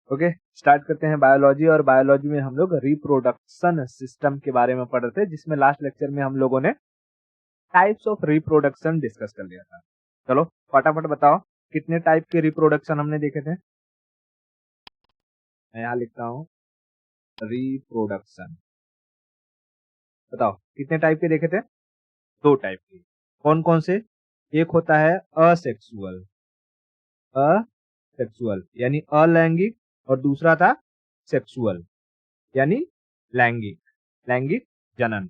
Okay, start करते हैं biology. और बायोलॉजी में हम लोग रिप्रोडक्शन सिस्टम के बारे में पढ़ रहे थे, जिसमें लास्ट लेक्चर में हम लोगों ने टाइप्स ऑफ रिप्रोडक्शन डिस्कस कर लिया था। चलो फटाफट बताओ कितने टाइप के रिप्रोडक्शन हमने देखे थे। मैं यहाँ लिखता हूँ रिप्रोडक्शन। बताओ कितने टाइप के देखे थे? 2 टाइप के। कौन कौन से? एक होता है असेक्सुअल, असेक्सुअल यानी अलैंगिक, और दूसरा था सेक्सुअल यानी लैंगिक, लैंगिक जनन।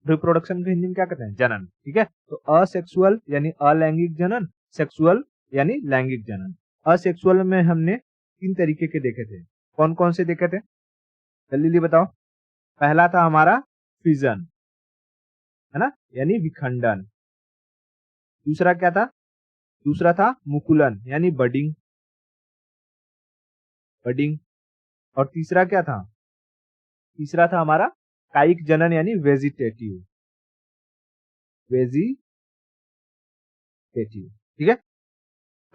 रिप्रोडक्शन को हिंदी में क्या कहते हैं? जनन। ठीक है, तो असेक्सुअल यानी अलैंगिक जनन, सेक्सुअल यानी लैंगिक जनन। असेक्सुअल में हमने 3 तरीके के देखे थे। कौन कौन से देखे थे? जल्दी बताओ। पहला था हमारा फिजन, है ना, यानी विखंडन। दूसरा क्या था? दूसरा था मुकुलन यानी बडिंग, बडिंग। और तीसरा क्या था? तीसरा था हमारा कायिक जनन यानी वेजिटेटिव, वेजिटेटिव। ठीक है,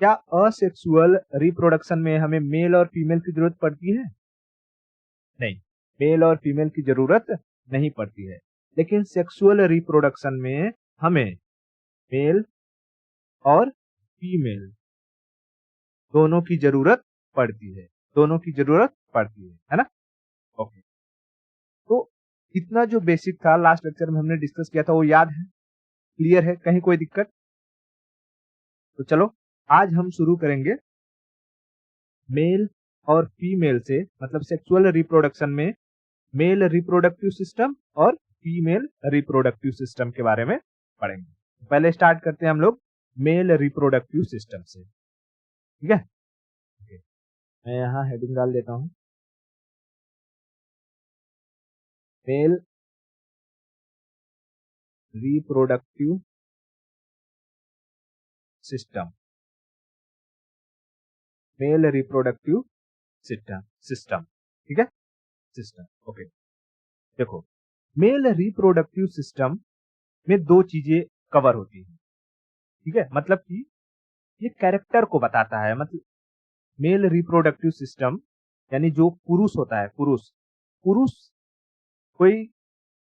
क्या असेक्सुअल रिप्रोडक्शन में हमें मेल और फीमेल की जरूरत पड़ती है? नहीं, मेल और फीमेल की जरूरत नहीं पड़ती है। लेकिन सेक्सुअल रिप्रोडक्शन में हमें मेल और फीमेल दोनों की जरूरत पड़ती है, दोनों की जरूरत पड़ती है ना। ओके, तो इतना जो बेसिक था लास्ट लेक्चर में हमने डिस्कस किया था, वो याद है? क्लियर है? कहीं कोई दिक्कत? तो चलो आज हम शुरू करेंगे मेल और फीमेल से, मतलब सेक्सुअल रिप्रोडक्शन में मेल रिप्रोडक्टिव सिस्टम और फीमेल रिप्रोडक्टिव सिस्टम के बारे में पढ़ेंगे। पहले स्टार्ट करते हैं हम लोग मेल रिप्रोडक्टिव सिस्टम से। ठीक है, मैं यहाँ हेडिंग डाल देता हूँ, male reproductive system, male reproductive system, system. ठीक है, सिस्टम। ओके, देखो मेल रिप्रोडक्टिव सिस्टम में 2 चीजें कवर होती है। ठीक है, मतलब कि ये कैरेक्टर को बताता है। मतलब मेल रिप्रोडक्टिव सिस्टम यानी जो पुरुष होता है, पुरुष, पुरुष कोई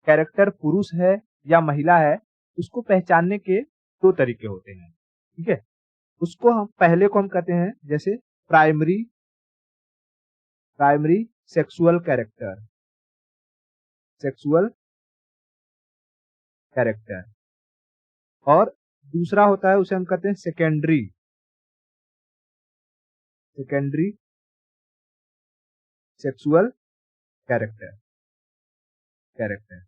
कैरेक्टर पुरुष है या महिला है, उसको पहचानने के 2 तरीके होते हैं। ठीक है, उसको हम पहले को हम कहते हैं जैसे primary, primary sexual character, sexual character. और दूसरा होता है उसे हम कहते हैं secondary, secondary sexual character, character.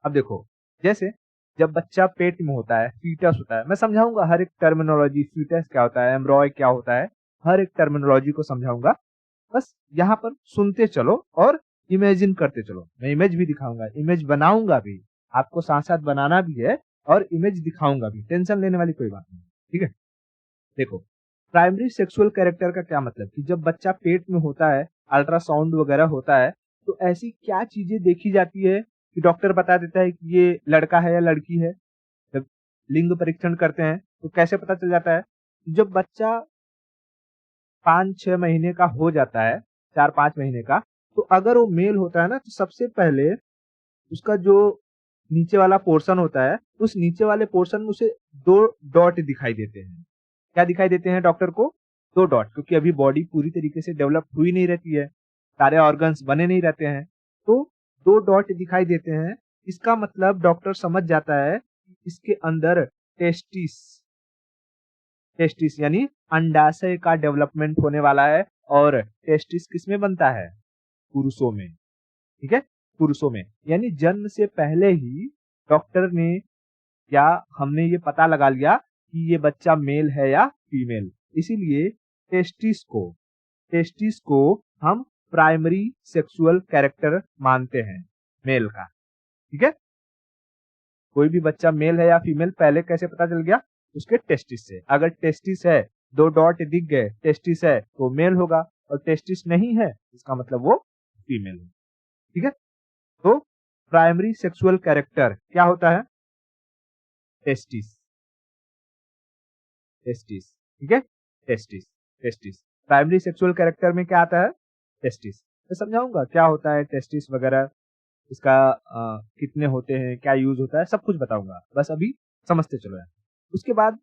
अब देखो, जैसे जब बच्चा पेट में होता है, फीटस होता है, मैं समझाऊंगा हर एक टर्मिनोलॉजी, फीटस क्या होता है, एम्ब्रॉय क्या होता है, हर एक टर्मिनोलॉजी को समझाऊंगा। बस यहाँ पर सुनते चलो और इमेजिन करते चलो। मैं इमेज भी दिखाऊंगा, इमेज बनाऊंगा भी, आपको साथ साथ बनाना भी है और इमेज दिखाऊंगा भी। टेंशन लेने वाली कोई बात नहीं। ठीक है, देखो प्राइमरी सेक्सुअल कैरेक्टर का क्या मतलब कि जब बच्चा पेट में होता है, अल्ट्रासाउंड वगैरह होता है, तो ऐसी क्या चीजें देखी जाती है कि डॉक्टर बता देता है कि ये लड़का है या लड़की है। जब लिंग परीक्षण करते हैं तो कैसे पता चल जाता है? जब बच्चा 5-6 महीने का हो जाता है, 4-5 महीने का, तो अगर वो मेल होता है ना, तो सबसे पहले उसका जो नीचे वाला पोर्शन होता है, उस नीचे वाले पोर्शन में उसे 2 डॉट दिखाई देते हैं। क्या दिखाई देते हैं डॉक्टर को? 2 डॉट, क्योंकि अभी बॉडी पूरी तरीके से डेवलप हुई नहीं रहती है, सारे ऑर्गन्स बने नहीं रहते हैं, तो 2 डॉट दिखाई देते हैं। इसका मतलब डॉक्टर समझ जाता है कि इसके अंदर टेस्टिस, टेस्टिस यानी अंडाशय का डेवलपमेंट होने वाला है। और टेस्टिस किसमें बनता है? पुरुषों में। ठीक है, पुरुषों में, यानी जन्म से पहले ही डॉक्टर ने या हमने ये पता लगा लिया कि ये बच्चा मेल है या फीमेल। इसीलिए टेस्टिस को, टेस्टिस को हम प्राइमरी सेक्सुअल कैरेक्टर मानते हैं मेल का। ठीक है, कोई भी बच्चा मेल है या फीमेल पहले कैसे पता चल गया? उसके टेस्टिस से। अगर टेस्टिस है, 2 डॉट दिख गए, टेस्टिस है तो मेल होगा, और टेस्टिस नहीं है इसका मतलब वो फीमेल है। ठीक है, तो प्राइमरी सेक्सुअल कैरेक्टर क्या होता है? Testis, testis. ठीक है, testis, testis. Primary sexual character में क्या आता है? टेस्टिस। मैं समझाऊंगा क्या होता है टेस्टिस वगैरह, इसका कितने होते हैं, क्या यूज होता है, सब कुछ बताऊंगा, बस अभी समझते चलो यार। उसके बाद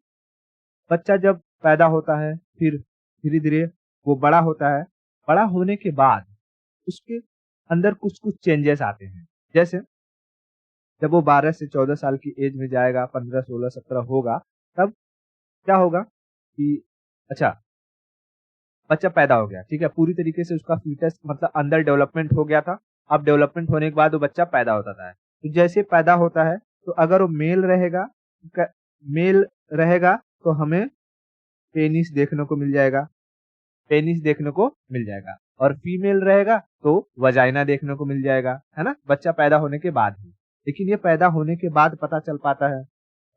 बच्चा जब पैदा होता है, फिर धीरे धीरे वो बड़ा होता है। बड़ा होने के बाद उसके अंदर कुछ कुछ चेंजेस आते हैं। जैसे जब वो 12 से 14 साल की एज में जाएगा, 15, 16, 17 होगा, तब क्या होगा कि अच्छा, बच्चा पैदा हो गया, ठीक है, पूरी तरीके से उसका फीटस मतलब अंदर डेवलपमेंट हो गया था। अब डेवलपमेंट होने के बाद वो बच्चा पैदा होता था। तो जैसे पैदा होता है, तो अगर वो मेल रहेगा तो हमें पेनिस देखने को मिल जाएगा, पेनिस देखने को मिल जाएगा। और फीमेल रहेगा तो वजाइना देखने को मिल जाएगा, है ना, बच्चा पैदा होने के बाद ही। लेकिन ये पैदा होने के बाद पता चल पाता है,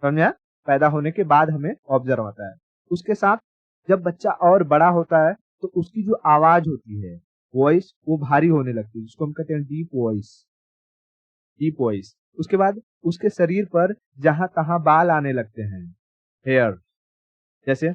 समझा, पैदा होने के बाद हमें ऑब्जर्व होता है। उसके साथ जब बच्चा और बड़ा होता है, तो उसकी जो आवाज होती है, वॉइस, वो भारी होने लगती है, जिसको हम कहते हैं डीप वॉइस, डीप वॉइस। उसके बाद उसके शरीर पर जहां तहां बाल आने लगते हैं, हेयर, जैसे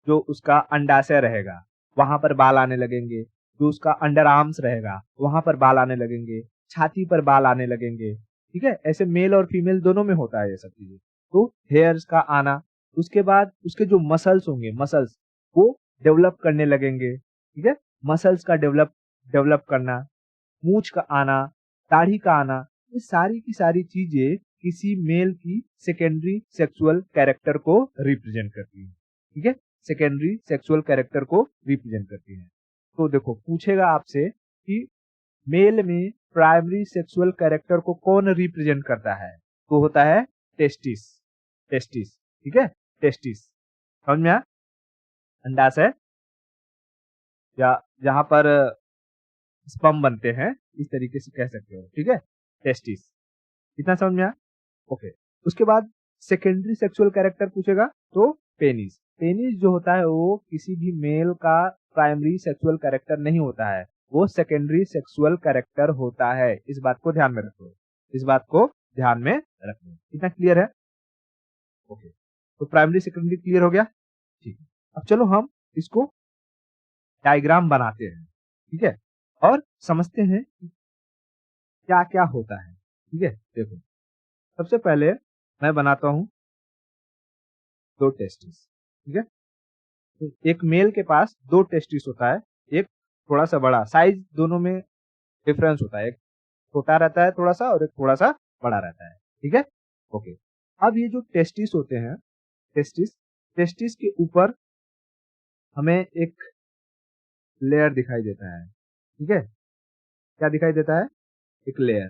जो उसका अंडाशय रहेगा वहां पर बाल आने लगेंगे, जो उसका अंडर आर्म्स रहेगा वहां पर बाल आने लगेंगे, छाती पर बाल आने लगेंगे, ठीक है। ऐसे मेल और फीमेल दोनों में होता है ये सब चीजें। तो हेयर्स का आना, उसके बाद उसके जो मसल्स होंगे, मसल्स वो डेवलप करने लगेंगे, ठीक है, मसल्स का डेवलप डेवलप करना, मूंछ का आना, दाढ़ी का आना, ये सारी की सारी चीजें किसी मेल की सेकेंडरी सेक्सुअल कैरेक्टर को रिप्रेजेंट करती है, ठीक है, सेकेंडरी सेक्सुअल कैरेक्टर को रिप्रेजेंट करती है। तो देखो पूछेगा आपसे कि मेल में प्राइमरी सेक्सुअल कैरेक्टर को कौन रिप्रेजेंट करता है, तो होता है टेस्टिस, टेस्टिस, ठीक है, टेस्टिस, समझ में आया, अंडाशय या जहां पर स्पर्म बनते हैं, इस तरीके से कह सकते हो, ठीक है, टेस्टिस, इतना समझ में आया। ओके, उसके बाद सेकेंडरी सेक्सुअल कैरेक्टर पूछेगा तो पेनिस, पेनिस जो होता है वो किसी भी मेल का प्राइमरी सेक्सुअल कैरेक्टर नहीं होता है, वो सेकेंडरी सेक्सुअल कैरेक्टर होता है। इस बात को ध्यान में रखो, इस बात को ध्यान में रखो, इतना क्लियर है। ओके, तो प्राइमरी सेकेंडरी क्लियर हो गया, ठीक है। अब चलो हम इसको डायग्राम बनाते हैं, ठीक है, और समझते हैं क्या क्या होता है, ठीक है। देखो सबसे पहले मैं बनाता हूं दो टेस्टिस, ठीक है। तो एक मेल के पास दो टेस्टिस होता है, एक थोड़ा सा बड़ा, साइज दोनों में डिफरेंस होता है, एक छोटा रहता है थोड़ा सा और एक थोड़ा सा बड़ा रहता है, ठीक है। ओके, अब ये जो टेस्टिस होते हैं, टेस्टिस, टेस्टिस के ऊपर हमें एक लेयर दिखाई देता है, ठीक है, क्या दिखाई देता है, एक लेयर।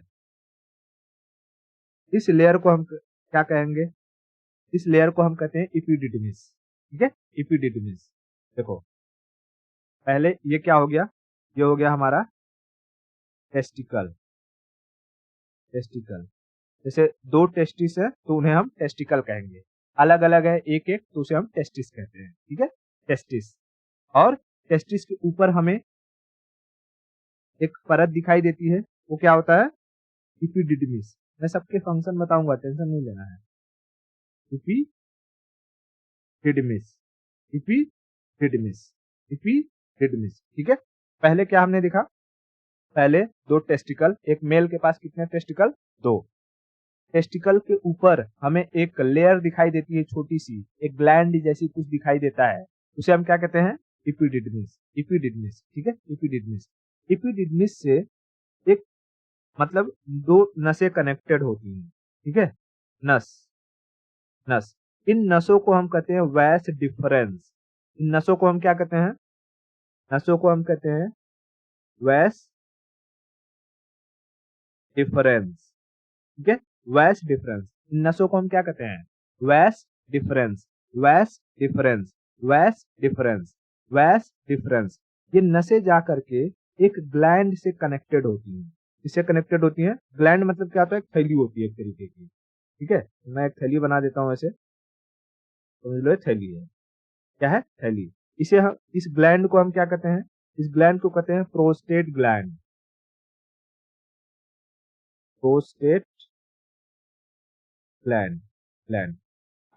इस लेयर को हम क्या कहेंगे, इस लेयर को हम कहते हैं इपिडिडमिस, ठीक है, इपिडिडमिस। देखो पहले ये क्या हो गया, ये हो गया हमारा टेस्टिकल, टेस्टिकल, जैसे दो टेस्टिस है तो उन्हें हम टेस्टिकल कहेंगे, अलग अलग है एक एक तो उसे हम टेस्टिस कहते हैं, ठीक है, टेस्टिस। और टेस्टिस के ऊपर हमें एक परत दिखाई देती है, वो क्या होता है, इपिडिडमिस। मैं सबके फंक्शन बताऊंगा, टेंशन नहीं लेना है। इपिडिडमिस, इपिडिडमिस, इपिडिडमिस, ठीक है। पहले क्या हमने देखा, पहले दो टेस्टिकल, एक मेल के पास कितने टेस्टिकल, दो। टेस्टिकल के ऊपर हमें एक लेयर दिखाई देती है, छोटी सी एक ग्लैंड जैसी कुछ दिखाई देता है, उसे हम क्या कहते हैं, इपिडिडमिस, इपिडिडमिस, ठीक है, इपिडिडमिस। इपिडिडमिस से एक मतलब दो नसें कनेक्टेड होती हैं, ठीक है, नस, नस, इन नसों को हम कहते हैं वैस डिफरेंस। इन नसों को हम क्या कहते हैं, नसों को हम कहते हैं वैस डिफरेंस, ठीक है, वैस डिफरेंस। इन नसों को हम क्या कहते हैं, वैस डिफरेंस, वैस डिफरेंस, वैस डिफरेंस, वैस डिफरेंस। ये नसें जा करके एक ग्लैंड से कनेक्टेड होती हैं, इससे कनेक्टेड होती हैं। ग्लैंड मतलब क्या होता है, एक थैली होती है एक तरीके की, ठीक है, मैं एक थैली बना देता हूं ऐसे, समझ लो थैली है, क्या है, थैली। इसे हम, इस ग्लैंड को हम क्या कहते हैं, इस ग्लैंड को कहते हैं prostate gland, prostate gland, gland.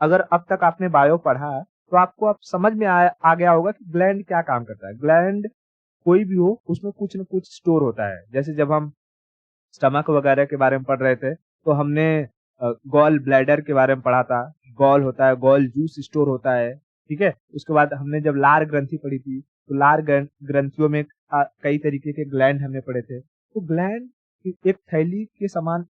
अगर अब तक आपने बायो पढ़ा है तो आपको अब समझ में आ गया होगा कि ग्लैंड क्या काम करता है। ग्लैंड कोई भी हो उसमें कुछ न कुछ स्टोर होता है। जैसे जब हम स्टमक वगैरह के बारे में पढ़ रहे थे तो हमने गॉल ब्लैडर के बारे में पढ़ा था। गॉल होता है, गॉल जूस स्टोर होता है, ठीक है। उसके बाद हमने जब लार ग्रंथि पढ़ी थी तो लार ग्रंथियों में कई तरीके के ग्लैंड हमने पढ़े थे। तो ग्लैंड एक थैली के समान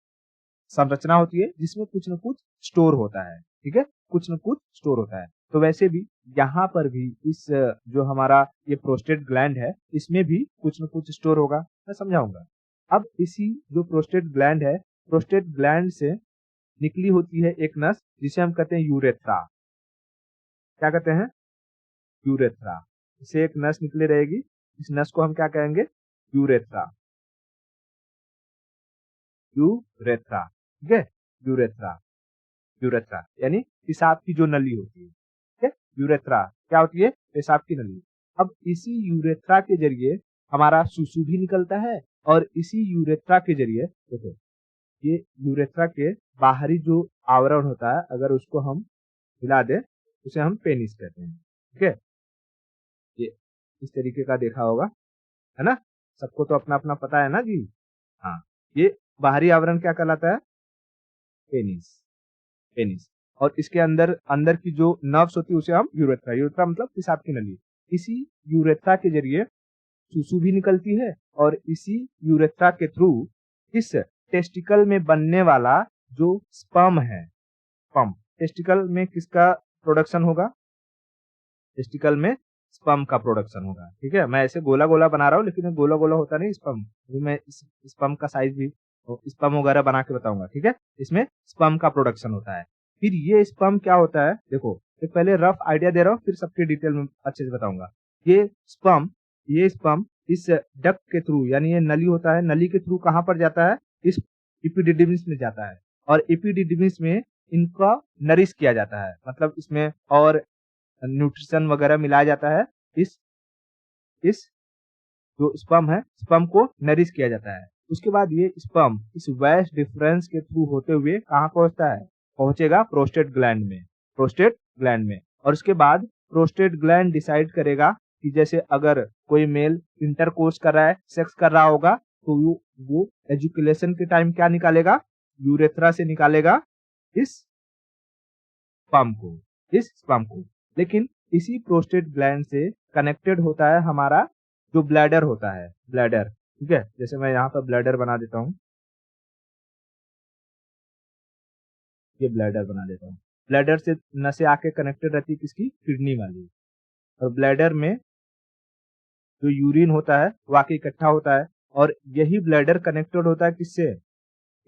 संरचना होती है जिसमें कुछ न कुछ स्टोर होता है, ठीक है, कुछ न कुछ स्टोर होता है। तो वैसे भी यहाँ पर भी इस जो हमारा ये प्रोस्टेट ग्लैंड है इसमें भी कुछ न कुछ स्टोर होगा, मैं समझाऊंगा। अब इसी जो प्रोस्टेट ग्लैंड है, प्रोस्टेट ग्लैंड से निकली होती है एक नस जिसे हम कहते हैं यूरेथ्रा। क्या कहते हैं? यूरेथ्रा। इसे एक नस निकली रहेगी, इस नस को हम क्या कहेंगे? यूरेथ्रा। यूरेथ्रा, ठीक है, यूरेथ्रा। यूरेथ्रा यानी पेशाब की जो नली होती है, ठीक है। यूरेथ्रा क्या होती है? पेशाब की नली। अब इसी यूरेथ्रा के जरिए हमारा सुसु भी निकलता है और इसी यूरेथ्रा के जरिए देखो ये यूरेथ्रा के बाहरी जो आवरण होता है अगर उसको हम हिला दें उसे हम पेनिस कहते हैं, ठीक है। ये इस तरीके का देखा होगा, है ना? सबको तो अपना अपना पता है ना जी। हाँ, ये बाहरी आवरण क्या कहलाता है? पेनिस। पेनिस। और इसके अंदर अंदर की जो नर्व्स होती है उसे हम यूरेथ्रा, यूरेथ्रा मतलब पेशाब की नली। इसी यूरेथ्रा के जरिए सुसु भी निकलती है और इसी यूरेथ्रा के थ्रू इस टेस्टिकल में बनने वाला जो स्पर्म है, स्पर्म, टेस्टिकल में किसका प्रोडक्शन होगा? टेस्टिकल में स्पर्म का प्रोडक्शन होगा, ठीक है। मैं ऐसे गोला गोला बना रहा हूँ लेकिन गोला गोला होता नहीं स्पर्म। अभी मैं इस स्पर्म का साइज भी स्पर्म वगैरह बना के बताऊंगा, ठीक है। इसमें स्पर्म का प्रोडक्शन होता है। फिर ये स्पर्म क्या होता है, देखो एक पहले रफ आइडिया दे रहा हूँ फिर सबके डिटेल में अच्छे से बताऊंगा। ये स्पर्म इस डक्ट के थ्रू यानी ये नली होता है, नली के थ्रू कहाँ पर जाता है? इस इपिडिडिमिस में जाता है और इपिडिडिमिस में इनका नरिश किया जाता है, मतलब इसमें और न्यूट्रिशन वगैरह मिलाया जाता है। इस जो स्पर्म है, स्पर्म को नरिश किया जाता है। उसके बाद ये स्पर्म इस वैस डिफरेंस के थ्रू होते हुए कहाँ पहुंचता है? पहुंचेगा प्रोस्टेट ग्लैंड में, प्रोस्टेट ग्लैंड में। और उसके बाद प्रोस्टेट ग्लैंड डिसाइड करेगा कि जैसे अगर कोई मेल इंटरकोर्स कर रहा है, सेक्स कर रहा होगा तो वो एजुकेशन के टाइम क्या निकालेगा? यूरेथ्रा से निकालेगा इस स्पर्म को। लेकिन इसी प्रोस्टेट ग्लैंड से कनेक्टेड होता है हमारा जो ब्लैडर होता है, ब्लैडर, ठीक है। जैसे मैं यहाँ पर ब्लैडर बना देता हूँ, ये ब्लैडर बना देता हूँ। ब्लैडर से नसें आके कनेक्टेड रहती है किसकी? किडनी वाली। और ब्लैडर में जो यूरिन होता है वो आके इकट्ठा होता है और यही ब्लैडर कनेक्टेड होता है किससे?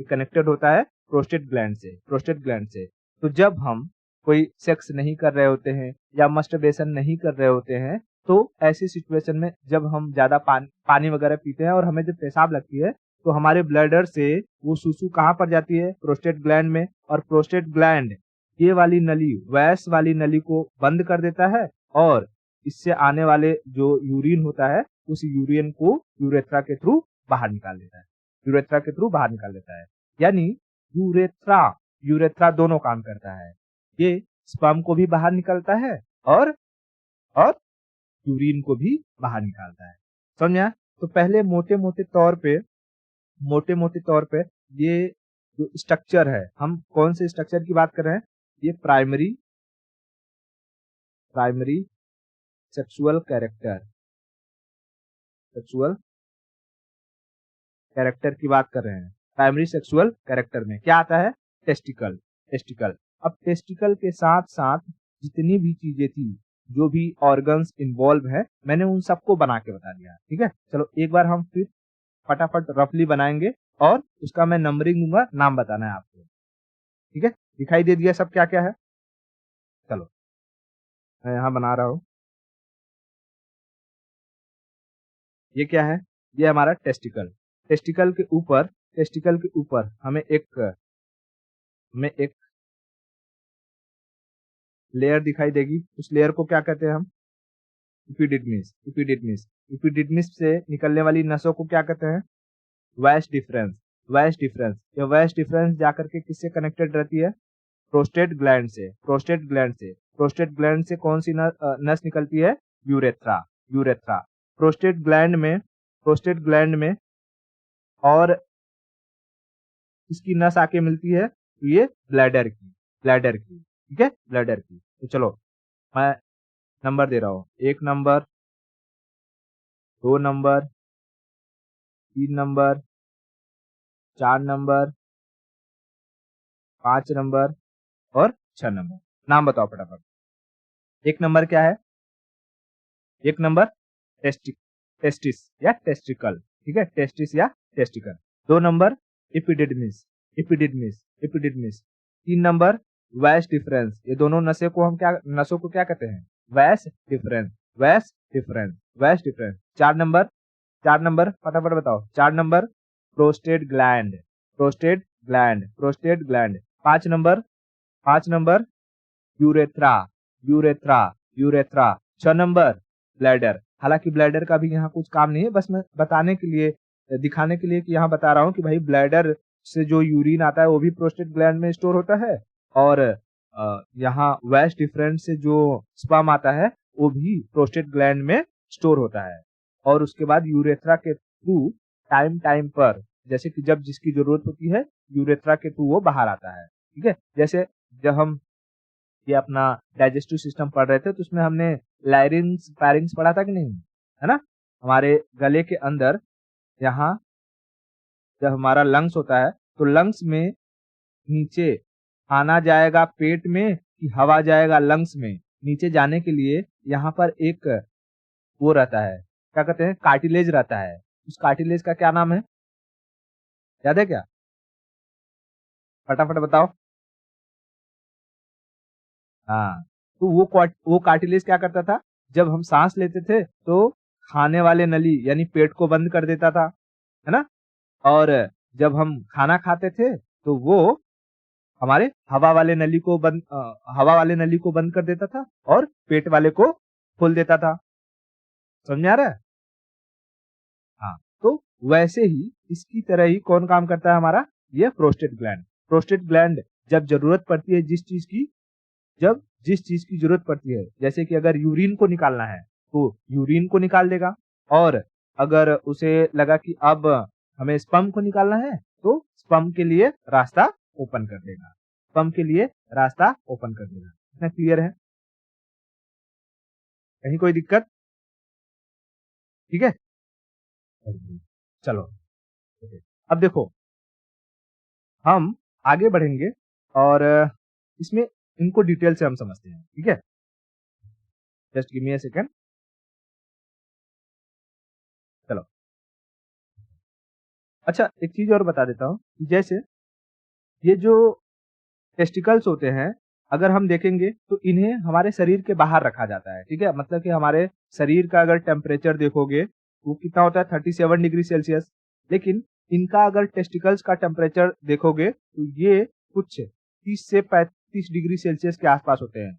कनेक्टेड होता है प्रोस्टेट ग्लैंड से, प्रोस्टेट ग्लैंड से। तो जब हम कोई सेक्स नहीं कर रहे होते हैं या मस्टरबेशन नहीं कर रहे होते हैं तो ऐसी सिचुएशन में जब हम ज्यादा पानी वगैरह पीते हैं और हमें जब पेशाब लगती है तो हमारे ब्लैडर से वो सुसु कहाँ पर जाती है? प्रोस्टेट ग्लैंड में। और प्रोस्टेट ग्लैंड ये वाली नली, वैस वाली नली को बंद कर देता है और इससे आने वाले जो यूरिन होता है उस यूरिन को यूरेथ्रा के थ्रू बाहर निकाल देता है, यूरेथ्रा के थ्रू बाहर निकाल देता है। यानी यूरेथ्रा दोनों काम करता है। ये स्पर्म को भी बाहर निकलता है और यूरिन को भी बाहर निकालता है। समझा? तो पहले मोटे मोटे तौर पे ये जो स्ट्रक्चर है, हम कौन से स्ट्रक्चर की बात कर रहे हैं? ये प्राइमरी सेक्सुअल कैरेक्टर की बात कर रहे हैं। प्राइमरी सेक्सुअल कैरेक्टर में क्या आता है? टेस्टिकल। अब टेस्टिकल के साथ साथ जितनी भी चीजें थी, जो भी ऑर्गन्स इन्वॉल्व है, मैंने उन सबको बना के बता दिया, ठीक है। चलो एक बार हम फिर फटाफट रफली बनाएंगे और उसका मैं नंबरिंग दूंगा, नाम बताना है आपको, ठीक है। दिखाई दे दिया सब क्या क्या है? चलो मैं यहाँ बना रहा हूँ। ये क्या है? ये हमारा टेस्टिकल। टेस्टिकल के ऊपर हमें एक लेयर दिखाई देगी। उस लेयर को क्या कहते हैं हम? इपिडिडमिस से निकलने वाली नसों को क्या कहते हैं? वैस डिफरेंस। ये वैस डिफरेंस जाकर के किससे कनेक्टेड रहती है? प्रोस्टेट ग्लैंड से। प्रोस्टेट ग्लैंड से कौन सी नस निकलती है? यूरेथ्रा। प्रोस्टेट ग्लैंड में और इसकी नस आके मिलती है तो ये ब्लैडर की, ठीक है, ब्लैडर की। तो चलो मैं नंबर दे रहा हूँ, 1 number, 2 number, 3 number, 4 number, 5 number और 6 नंबर। नाम बताओ फटाफट। 1 नंबर क्या है? 1 नंबर टेस्टिस या टेस्टिकल, ठीक है, टेस्टिस या टेस्टिकल। 2 नंबर एपिडिडमिस, 3 नंबर वैस डिफरेंस, ये दोनों नसों को क्या कहते हैं? वैस डिफरेंस। 4 नंबर फटाफट बताओ। 4 number prostate gland. 5 number urethra. 6 number bladder. हालांकि ब्लैडर का भी यहाँ कुछ काम नहीं है, बस मैं बताने के लिए, दिखाने के लिए कि यहाँ बता रहा हूँ कि भाई ब्लैडर से जो यूरिन आता है वो भी प्रोस्टेट ग्लैंड में स्टोर होता है, और यहाँ वैस डिफरेंस से जो स्पर्म आता है वो भी प्रोस्टेट ग्लैंड में स्टोर होता है। और उसके बाद यूरेथ्रा के थ्रू टाइम पर, जैसे कि जब जिसकी जरूरत होती है, यूरेथ्रा के थ्रू वो बाहर आता है, ठीक है। जैसे जब हम ये अपना डाइजेस्टिव सिस्टम पढ़ रहे थे तो उसमें हमने लाइरिंग्स पैरिंग्स पढ़ा था कि नहीं, है ना? हमारे गले के अंदर यहाँ जब हमारा लंग्स होता है तो लंग्स में नीचे खाना जाएगा पेट में कि हवा जाएगा लंग्स में? नीचे जाने के लिए यहाँ पर एक वो रहता है, क्या कहते हैं, कार्टिलेज रहता है। उस कार्टिलेज का क्या नाम है, याद है क्या? फटाफट बताओ। हाँ, तो वो कार्टिलेज क्या करता था, जब हम सांस लेते थे तो खाने वाले नली यानी पेट को बंद कर देता था, है ना? और जब हम खाना खाते थे तो वो हमारे हवा वाले नली को बंद कर देता था और पेट वाले को खोल देता था। समझ में आ रहा है? हाँ, तो वैसे ही इसकी तरह ही कौन काम करता है हमारा, ये प्रोस्टेट ग्लैंड जब जरूरत पड़ती है जिस चीज की जरूरत पड़ती है, जैसे कि अगर यूरिन को निकालना है तो यूरिन को निकाल देगा, और अगर उसे लगा कि अब हमें स्पर्म को निकालना है तो स्पर्म के लिए रास्ता ओपन कर देगा, इतना क्लियर है? कहीं कोई दिक्कत? ठीक है, चलो अब देखो हम आगे बढ़ेंगे और इसमें इनको डिटेल से हम समझते हैं, ठीक है। Just give me a second. चलो अच्छा, एक चीज और बता देता हूँ, जैसे ये जो टेस्टिकल्स होते हैं, अगर हम देखेंगे तो इन्हें हमारे शरीर के बाहर रखा जाता है, ठीक है। मतलब कि हमारे शरीर का अगर टेम्परेचर देखोगे वो कितना होता है, 37 डिग्री सेल्सियस। लेकिन इनका अगर टेस्टिकल्स का टेम्परेचर देखोगे तो ये कुछ 30 से 35 डिग्री सेल्सियस के आसपास होते हैं।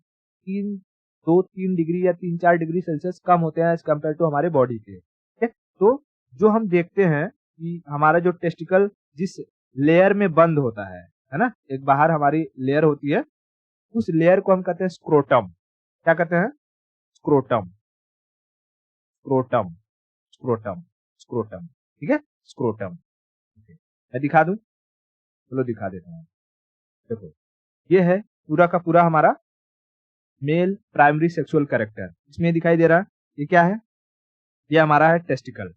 3 डिग्री या 3-4 डिग्री सेल्सियस कम होते हैं एज कम्पेयर टू हमारे बॉडी के, ठीक है। तो जो हम देखते हैं कि हमारा जो टेस्टिकल जिस लेयर में बंद होता है ना, एक बाहर हमारी लेयर होती है, उस लेयर को हम कहते हैं स्क्रोटम। क्या कहते हैं? स्क्रोटम, स्क्रोटम, स्क्रोटम, स्क्रोटम, ठीक है, स्क्रोटम। मैं दिखा दूं? चलो दिखा देता हूँ। देखो ये है पूरा का पूरा हमारा मेल प्राइमरी सेक्सुअल कैरेक्टर, इसमें दिखाई दे रहा है। ये क्या है? ये हमारा है टेस्टिकल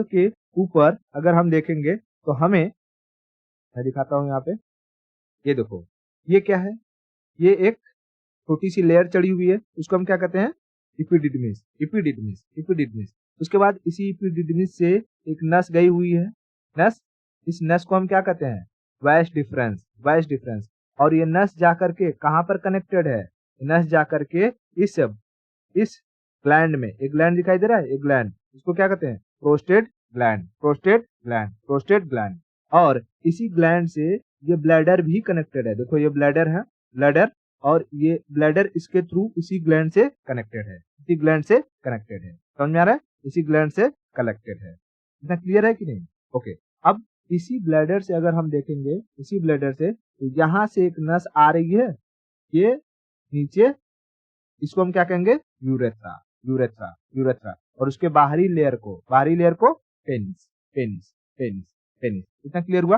के ऊपर अगर हम देखेंगे तो हमें, मैं दिखाता हूँ यहाँ पे, ये देखो ये क्या है, ये एक छोटी सी लेयर चढ़ी हुई है, उसको हम क्या कहते हैं? इपिडिडमिस। उसके बाद इसी इपिडिडमिस से एक नस गई हुई है, इस नस को हम क्या कहते हैं? वैस डिफरेंस। और ये नस जाकर के कहाँ पर कनेक्टेड है? नस जाकर के इस ग्लैंड में, एक ग्लैंड दिखाई दे रहा है, एक ग्लैंड, इसको क्या कहते हैं? Prostate gland. और इसी ग्लैंड से ये ब्लैडर भी कनेक्टेड है। देखो ये ब्लैडर है, और ये ब्लैडर इसके थ्रू इसी ग्लैंड से कनेक्टेड है, समझ में आ रहा है? इसी ग्लैंड से कनेक्टेड है। इतना क्लियर है कि नहीं? ओके, अब इसी ब्लैडर से अगर हम देखेंगे, तो यहाँ से एक नस आ रही है, ये नीचे, इसको हम क्या कहेंगे? यूरेथ्रा। यूरेथ्रा, यूरेथ्रा, और उसके बाहरी लेयर को पेनिस, पेनिस, पेनिस, पेनिस। इतना क्लियर हुआ?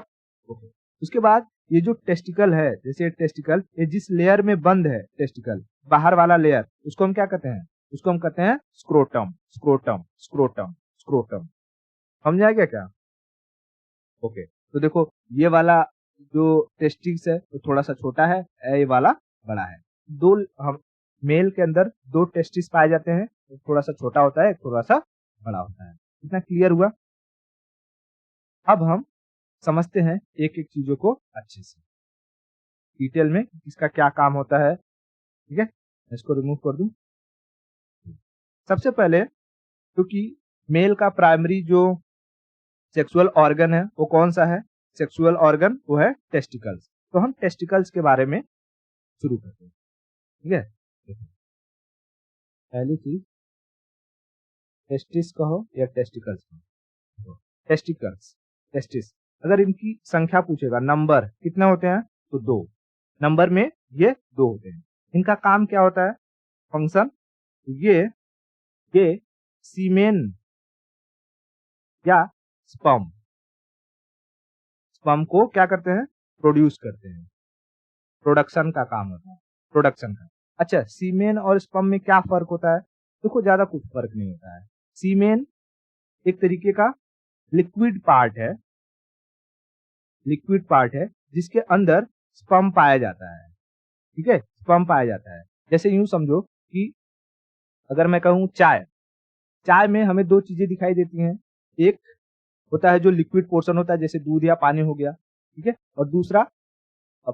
ओके। उसके बाद ये जो टेस्टिकल है, जैसे टेस्टिकल, ये जिस लेयर में बंद है टेस्टिकल, बाहर वाला लेयर, उसको हम क्या कहते हैं? उसको हम कहते हैं स्क्रोटम, स्क्रोटम, स्क्रोटम, स्क्रोटम। समझ आ गया क्या? ओके। तो देखो ये वाला जो टेस्टिस है वो थोड़ा सा छोटा है, ये वाला बड़ा है। दो हम मेल के अंदर दो टेस्टिस पाए जाते हैं, एक थोड़ा सा छोटा होता है, एक थोड़ा सा बड़ा होता है। इतना क्लियर हुआ? अब हम समझते हैं एक एक चीजों को अच्छे से डिटेल में, इसका क्या काम होता है। ठीक है, इसको रिमूव कर दूं। सबसे पहले, क्योंकि मेल का प्राइमरी जो सेक्सुअल ऑर्गन है वो कौन सा है? सेक्सुअल ऑर्गन वो है टेस्टिकल्स। तो हम टेस्टिकल्स के बारे में शुरू करते हैं। ठीक है, पहली चीज टेस्टिस कहो या टेस्टिकल्स कहो। टेस्टिकल्स, टेस्टिस, अगर इनकी संख्या पूछेगा, नंबर कितने होते हैं, तो 2 नंबर में ये 2 होते हैं। इनका काम क्या होता है, फंक्शन? ये सीमेन या स्पर्म, स्पर्म को क्या करते हैं? प्रोड्यूस करते हैं। प्रोडक्शन का काम होता है, प्रोडक्शन का। अच्छा, सीमेन और स्पर्म में क्या फर्क होता है? देखो ज्यादा कुछ फर्क नहीं होता है। सीमेन एक तरीके का लिक्विड पार्ट है, लिक्विड पार्ट है जिसके अंदर स्पर्म पाया जाता है। ठीक है, स्पर्म पाया जाता है। जैसे यूं समझो कि अगर मैं कहूं चाय, चाय में हमें 2 चीजें दिखाई देती हैं। एक होता है जो लिक्विड पोर्शन होता है, जैसे दूध या पानी हो गया, ठीक है, और दूसरा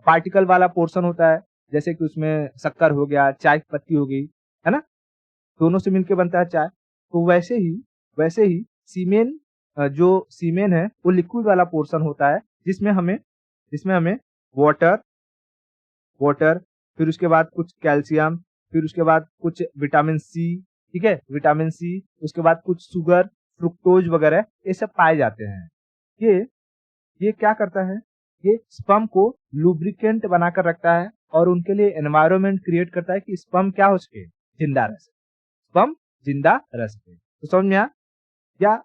पार्टिकल वाला पोर्शन होता है, जैसे कि उसमें शक्कर हो गया, चाय की पत्ती हो गई, है ना, दोनों से मिलकर बनता है चाय। तो वैसे ही सीमेन, जो सीमेन है वो लिक्विड वाला पोर्शन होता है जिसमें हमें वाटर, वाटर, फिर उसके बाद कुछ कैल्शियम, फिर उसके बाद कुछ विटामिन सी, ठीक है, विटामिन सी, उसके बाद कुछ शुगर, फ्रुक्टोज वगैरह, ये सब पाए जाते हैं। ये क्या करता है, ये स्पर्म को लुब्रिकेंट बनाकर रखता है और उनके लिए एनवायरनमेंट क्रिएट करता है कि स्पर्म क्या हो सके, जिंदा रह सके, स्पर्म जिंदा रह सके। तो समझ में आया? या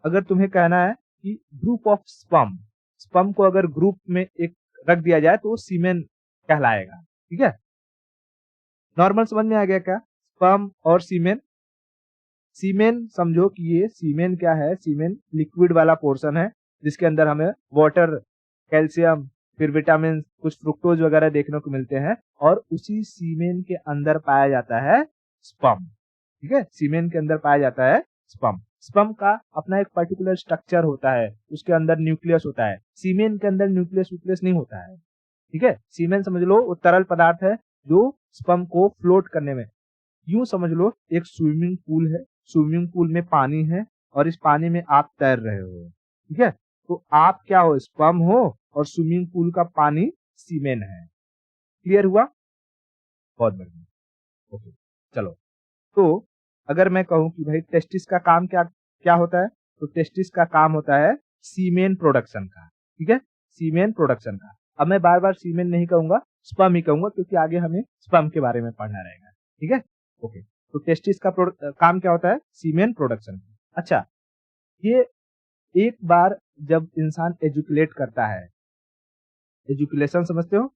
अगर तुम्हें कहना है कि ग्रुप ऑफ स्पर्म, स्पर्म को अगर ग्रुप में एक रख दिया जाए तो वो सीमेन कहलाएगा। ठीक है, नॉर्मल समझ में आ गया क्या? स्पर्म और सीमेन। सीमेन समझो कि ये सीमेन क्या है, सीमेन लिक्विड वाला पोर्शन है जिसके अंदर हमें वाटर, कैल्शियम, फिर विटामिन, कुछ फ्रुक्टोज वगैरह देखने को मिलते हैं, और उसी सीमेन के अंदर पाया जाता है स्पर्म। ठीक है, सीमेन के अंदर पाया जाता है स्पर्म। स्पर्म का अपना एक पर्टिकुलर स्ट्रक्चर होता है, उसके अंदर न्यूक्लियस होता है। सीमेन के अंदर न्यूक्लियस नहीं होता है। ठीक है, सीमेन समझ लो वो तरल पदार्थ है जो स्पर्म को फ्लोट करने में, यूं समझ लो एक स्विमिंग पूल है, स्विमिंग पूल में पानी है और इस पानी में आप तैर रहे हो। ठीक है, तो आप क्या हो, स्पर्म हो, और स्विमिंग पूल का पानी सीमेन है। क्लियर हुआ? बहुत बढ़िया। ओके, चलो, तो अगर मैं कहूं कि भाई टेस्टिस का काम क्या क्या होता है, तो टेस्टिस का काम होता है सीमेन प्रोडक्शन का। ठीक है, सीमेन प्रोडक्शन का। अब मैं बार बार सीमेन नहीं कहूंगा, स्पर्म ही कहूंगा, क्योंकि आगे हमें स्पर्म के बारे में पढ़ना रहेगा। ठीक है, ओके। तो टेस्टिस का काम क्या होता है, सीमेन प्रोडक्शन। अच्छा, ये एक बार जब इंसान एजुकुलेट करता है, एजुकुलेशन समझते हो,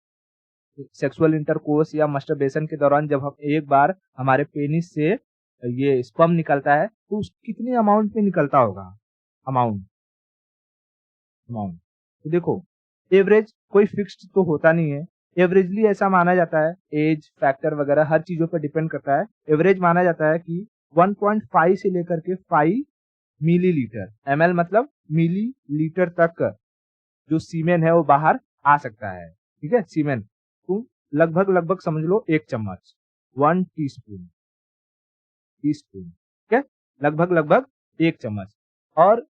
सेक्सुअल इंटरकोर्स या मस्टरबेशन के दौरान जब हम एक बार हमारे पेनिस से ये स्पर्म निकलता है, तो कितने अमाउंट में निकलता होगा, अमाउंट, अमाउंट। तो देखो, एवरेज कोई फिक्स्ड तो होता नहीं है, एवरेजली ऐसा माना जाता है, एज फैक्टर वगैरह हर चीजों पर डिपेंड करता है। एवरेज माना जाता है कि 1.5 से लेकर के 5 मिलीलीटर, ml मतलब मिलीलीटर तक जो सीमेन है वो बाहर आ सकता है। ठीक है, सीमेन तुम लगभग समझ लो 1 चम्मच, 1 टीस्पून, टीस्पून, ठीक है, लगभग 1 चम्मच। और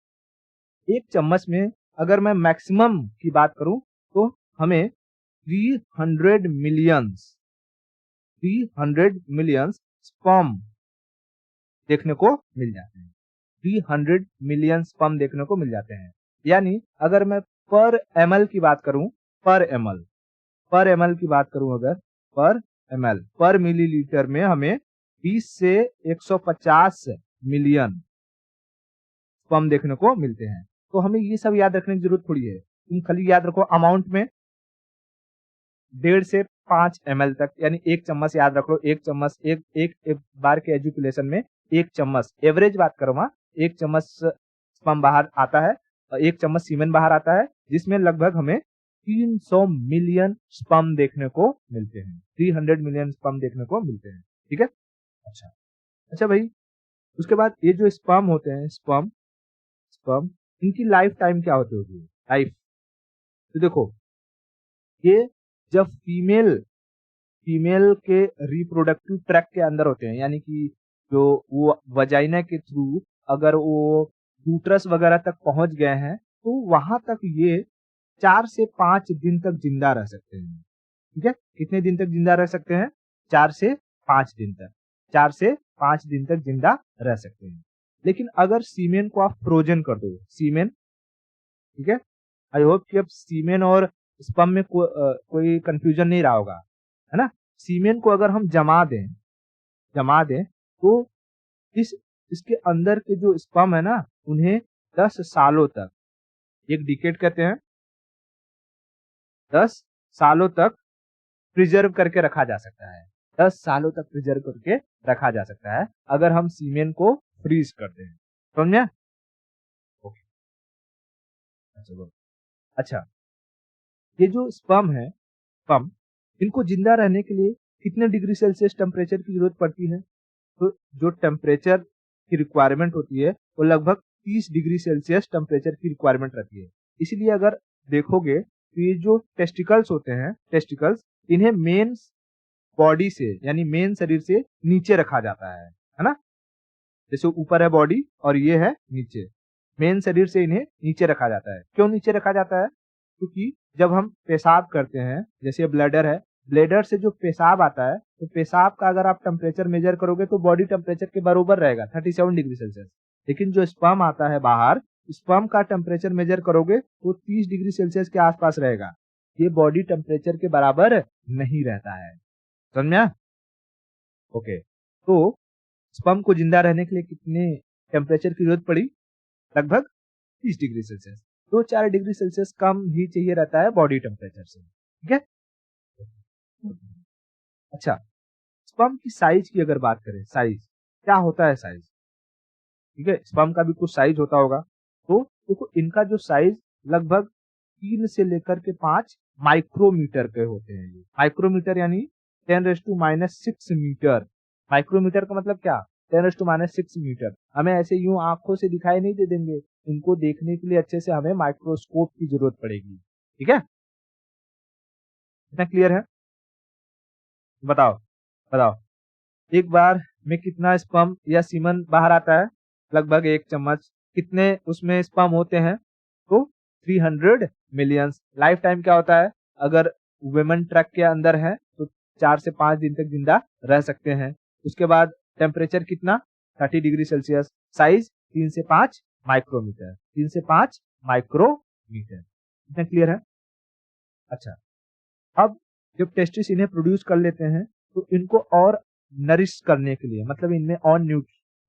1 चम्मच में अगर मैं मैक्सिमम की बात करूं तो हमें 300 मिलियंस स्पर्म देखने को मिल जाते हैं। 300 मिलियन स्पर्म देखने को मिल जाते हैं। यानी अगर मैं पर ml की बात करूं, पर ml की बात करूं, अगर पर ml, पर मिलीलीटर में हमें 20 से 150 मिलियन स्पर्म देखने को मिलते हैं। तो हमें ये सब याद रखने की जरूरत थोड़ी है। तुम खाली याद रखो अमाउंट में 1.5 से 5 ml तक, यानी 1 चम्मच याद रख लो। 1 चम्मच एक बार के एजुकेशन में 1 चम्मच, एवरेज बात करो वहां, 1 चम्मच स्पर्म बाहर आता है और 1 चम्मच सीमेन बाहर आता है, जिसमें लगभग हमें 300 मिलियन स्पर्म देखने को मिलते हैं। 300 मिलियन स्पर्म देखने को मिलते हैं। ठीक है। अच्छा अच्छा भाई, उसके बाद ये जो स्पर्म होते हैं, स्पर्म स्पर्म इनकी लाइफ टाइम क्या होती होगी? लाइफ, तो देखो ये जब फीमेल फीमेल के रिप्रोडक्टिव ट्रैक के अंदर होते हैं, यानी कि जो वो वजाइना के थ्रू अगर वो यूट्रस वगैरह तक पहुंच गए हैं, तो वहां तक ये 4 से 5 दिन तक जिंदा रह सकते हैं। ठीक है, कितने दिन तक जिंदा रह सकते हैं? 4 से 5 दिन तक। 4 से 5 दिन तक जिंदा रह सकते हैं। लेकिन अगर सीमेन को आप फ्रोजन कर दो, सीमेन, ठीक है, आई होप कि अब सीमेन और स्पर्म में कोई कंफ्यूजन नहीं रहा होगा, है ना। सीमेन को अगर हम जमा दें तो इसके अंदर के जो स्पर्म है ना, उन्हें 10 सालों तक, एक डिकेड कहते हैं, 10 सालों तक प्रिजर्व करके रखा जा सकता है। 10 सालों तक प्रिजर्व करके रखा जा सकता है अगर हम सीमेन को फ्रीज कर दें। समझे? ओके, अच्छा, ये जो स्पर्म है, स्पर्म, इनको जिंदा रहने के लिए कितने डिग्री सेल्सियस टेम्परेचर की जरूरत पड़ती है? तो जो टेम्परेचर की रिक्वायरमेंट होती है वो लगभग 30 डिग्री सेल्सियस टेम्परेचर की रिक्वायरमेंट रहती है। इसीलिए अगर देखोगे तो ये जो टेस्टिकल्स होते हैं, टेस्टिकल्स, इन्हें मेन बॉडी से, यानी मेन शरीर से नीचे रखा जाता है ना। जैसे ऊपर है बॉडी और ये है नीचे, मेन शरीर से इन्हें नीचे रखा जाता है। क्यों नीचे रखा जाता है? क्योंकि जब हम पेशाब करते हैं, जैसे ब्लैडर है, ब्लैडर से जो पेशाब आता है, तो पेशाब का अगर आप टेम्परेचर मेजर करोगे तो बॉडी टेम्परेचर के बराबर रहेगा, 37 डिग्री सेल्सियस। लेकिन जो स्पर्म आता है बाहर, स्पर्म का टेम्परेचर मेजर करोगे तो 30 डिग्री सेल्सियस के आसपास रहेगा। ये बॉडी टेम्परेचर के बराबर नहीं रहता है। समझा? ओके, तो स्पर्म को जिंदा रहने के लिए कितने टेम्परेचर की जरूरत पड़ी? लगभग 30 डिग्री सेल्सियस। 2-4 डिग्री सेल्सियस कम ही चाहिए रहता है बॉडी टेम्परेचर से। ठीक है। अच्छा, स्पर्म की साइज की अगर बात करें, साइज क्या होता है? साइज, ठीक है, स्पर्म का भी कुछ साइज होता होगा। तो देखो, इनका जो साइज लगभग 3 से लेकर के 5 माइक्रोमीटर के होते हैं। माइक्रोमीटर यानी 10⁻⁻6 मीटर। माइक्रोमीटर का मतलब क्या? 10⁻⁻6 मीटर। हमें ऐसे यूं आंखों से दिखाई नहीं दे देंगे, इनको देखने के लिए अच्छे से हमें माइक्रोस्कोप की जरूरत पड़ेगी। ठीक है, इतना क्लियर है? बताओ बताओ, एक बार में कितना स्पर्म या सीमन बाहर आता है? लगभग 1 चम्मच। कितने उसमें स्पर्म होते हैं? तो 300 मिलियंस। लाइफ टाइम क्या होता है? अगर वुमेन ट्रक के अंदर है तो 4 से 5 दिन तक जिंदा रह सकते हैं। उसके बाद टेम्परेचर कितना? 30 डिग्री सेल्सियस। साइज 3 से 5 माइक्रोमीटर। 3 से 5 माइक्रोमीटर। इतना क्लियर है? अच्छा, अब जब टेस्टिस इन्हें प्रोड्यूस कर लेते हैं तो इनको और नरिश करने के लिए, मतलब इनमें और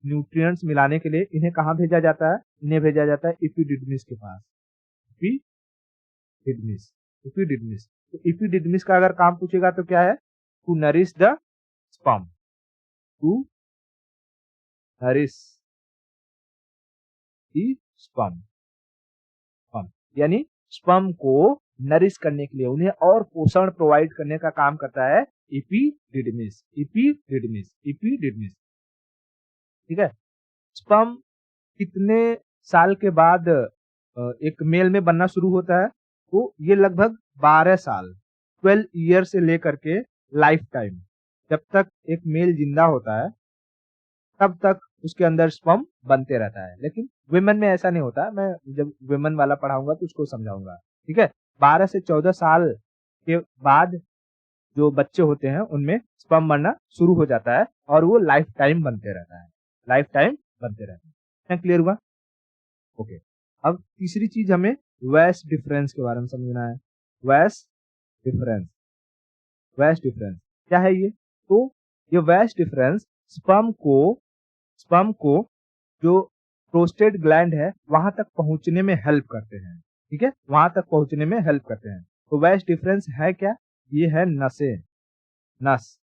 न्यूट्रिएंट्स मिलाने के लिए इन्हें कहाँ भेजा जाता है? इन्हें भेजा जाता है एपिडिडमिस के पास। Epididymis, epididymis. तो एपिडिडमिस का अगर काम पूछेगा तो क्या है? To nourish the sperm, to nourish the sperm, यानी स्पर्म को नरिश करने के लिए, उन्हें और पोषण प्रोवाइड करने का काम करता है एपिडिडमिस, एपिडिडमिस, एपिडिडमिस। ठीक है। स्पर्म कितने साल के बाद एक मेल में बनना शुरू होता है? तो ये लगभग 12 साल, 12 ईयर से लेकर के लाइफ टाइम, जब तक एक मेल जिंदा होता है तब तक उसके अंदर स्पर्म बनते रहता है। लेकिन वुमेन में ऐसा नहीं होता। मैं जब वुमेन वाला पढ़ाऊंगा तो उसको समझाऊंगा। ठीक है। 12 से 14 साल के बाद जो बच्चे होते हैं उनमें स्पर्म बनना शुरू हो जाता है और वो लाइफ टाइम बनते रहता है, लाइफ टाइम बनते रहता है। क्लियर हुआ? ओके, अब तीसरी चीज हमें वैस डिफरेंस के बारे में समझना है। वैस डिफरेंस, वैस डिफरेंस क्या है ये? तो ये वैस डिफरेंस स्पर्म को जो प्रोस्टेट ग्लैंड है वहां तक पहुंचने में हेल्प करते हैं। ठीक है, वहां तक पहुंचने में हेल्प करते हैं। तो वैस डिफरेंस है क्या? ये है नस,